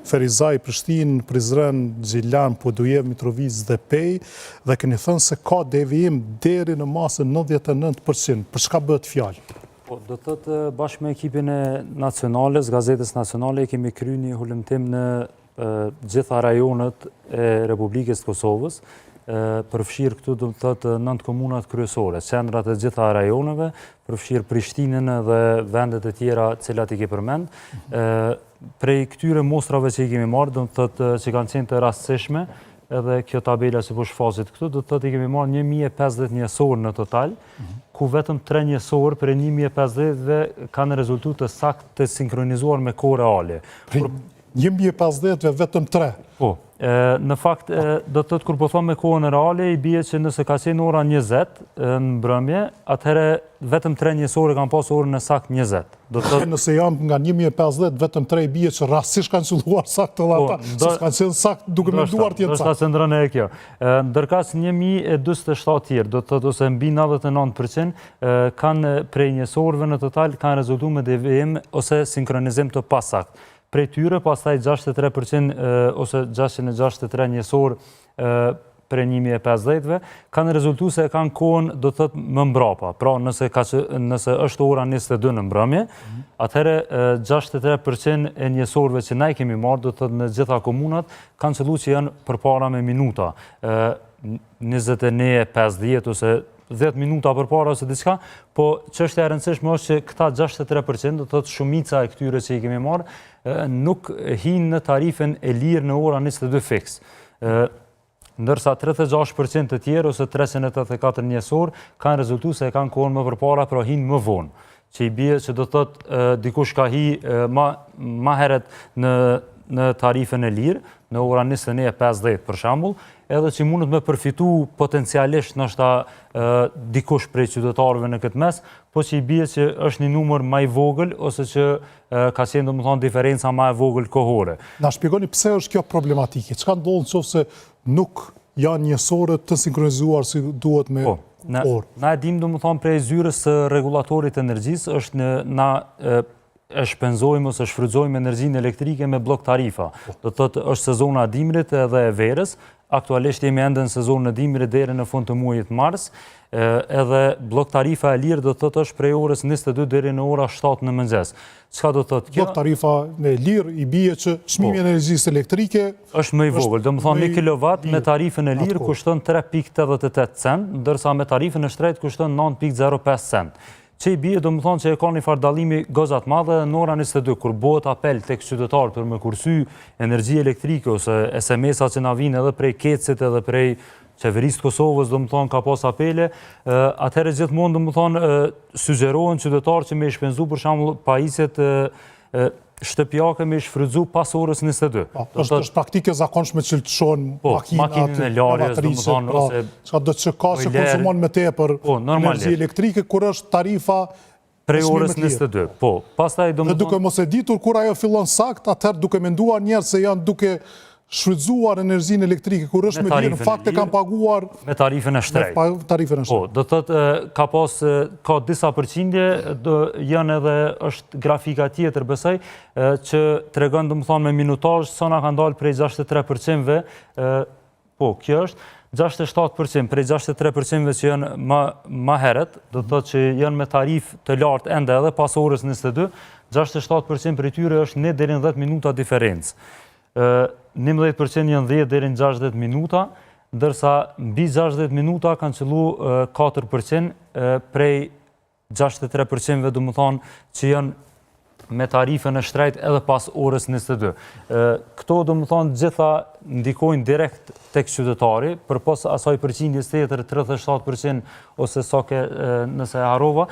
Ferizaj, Prishtinë, Prizren, Gjilan, Podujev, Mitrovic dhe Pej, dhe keni thënë se ka devijim deri në masën 99%. Për çka bëhet fjalë? Do të thotë bashkë me ekipin e nacionales, gazetës nacionale, kemi kryer një hulumtim në gjitha rajonet e Republikës të Kosovës, përfshirë këtu do të thotë 9 komunat kryesore, qendrat e gjitha rajoneve, përfshirë Prishtinën dhe vendet e tjera cilat i ke përmend. Prej këtyre mostrave që i kemi marrë, do të thotë që kanë qenë të rastësishme, edhe kjo tabela që po shfaqet këtu, do të thotë i kemi marrë 1050 njësor në total, ku vetëm 3 njësor për 1050-ve kanë rezultat të saktë të sinkronizuar me kohë reale. 1050-ve vetëm 3? Po. Në fakt, do të thotë kur po thonë me kohën reale, i bie që nëse ka qenë ora 20 në mbrëmje, atëherë vetëm 3 njësore kanë pas orën e saktë 20. Nëse janë nga 1050, vetëm 3 i bie që rastësisht kanë qëlluar saktë edhe ata, se s'kanë qenë saktë duke menduar tjetë saktë. Ndoshta qëndrën e kjo. Ndërkas 1047 tjerë, do të thotë ose mbi 99%, kanë prej njësorëve në total kanë rezultuar me devijim ose sinkronizim të pasaktë. Prej tyre, pastaj 63% ose 663 njësor për 1050-ve, kanë rezultuar se kanë kohën do të thotë më mbrapa. Pra nëse është ora 22 në mbrëmje, atëherë 63% e njësorëve që ne kemi marrë, do të thotë në gjitha komunat, kanë qëlluar që janë përpara me minuta. 21:50 ose 10 minuta përpara ose diçka, po çështja e rëndësishme është që këta 63%, do të thotë shumica e këtyre që i kemi marrë, nuk hinë në tarifën e lirë në ora 22 fiks. Ndërsa 36% të tjerë ose 384 njësor kanë rezultuar se kanë kohën më përpara, pra hinë më vonë. Që i bie që do të thotë dikush ka hi më herët në tarifën e lirë, në ora 21:50 për shembull, edhe që mundet me përfitu potencialisht nështë dikush prej qytetarëve në këtë mes, po që i bie që është një numër më i vogël, ose që ka qenë domethënë diferenca më e vogël kohore. Na shpjegoni pse është kjo problematike? Çka ndodh nëse nuk janë njësore të sinkronizuar si duhet me orë? Na e dim domethënë prej zyrës së rregullatorit të energjisë është na e shpenzojmë ose shfrytëzojmë energjinë elektrike me blok tarifa. Do të thotë është sezona e dimrit edhe e verës. Aktualisht jemi ende në sezonën e dimrit deri në fund të muajit mars, edhe blok tarifa e lirë do të thotë është prej orës 22 deri në ora 7 në mëngjes. Çka do të thotë kjo? Blok tarifa e lirë i bie që çmimi i energjisë elektrike është më i vogël. Domethënë 1 kW me tarifën e lirë kushton 3.88 cent, ndërsa me tarifën e shtrenjtë kushton 9.05 cent. Që i bie domethënë që e ka një farë dallimi gozat madhe në ora 22, kur bëhet apel tek qytetarët për me kursy energji elektrike ose SMS-a që na vinë edhe prej Kecit edhe prej qeverisë të Kosovës, domethënë ka pas apele, atëherë gjithmonë domethënë sugjerohen qytetarët që me shpenzu për shembull pajisjet shtëpiake me shfrytëzu pas orës 22. Është praktike zakonshme që lëshon makinën e larjes, domethënë ose çka do të ka që konsumon më tepër energji elektrike kur është tarifa prej orës 22. Po, pastaj domethënë duke mos e ditur kur ajo fillon sakt, atëherë duke menduar njerëz se janë duke shfrytëzuar energjinë elektrike kur është me lirë, në fakt e kanë paguar me tarifën e shtrenjtë. Po, do të thotë ka disa përqindje, janë edhe është grafika tjetër besoj që tregon domethënë me minutazh sa na kanë dalë prej 63%-ve, po, kjo është 67% prej 63%-ve që janë më herët, do të thotë që janë me tarifë të lartë ende edhe pas orës 22, 67% prej tyre është 1 deri në 10 minuta diferencë. 11% janë 10 deri në 60 minuta, ndërsa mbi 60 minuta kanë qëllu 4% prej 63%-ve domethënë që janë me tarifën e shtrenjtë edhe pas orës 22. Këto domethënë gjitha ndikojnë direkt tek qytetari, përpos asaj përqindjes tjetër 37% ose sa ke nëse harrova,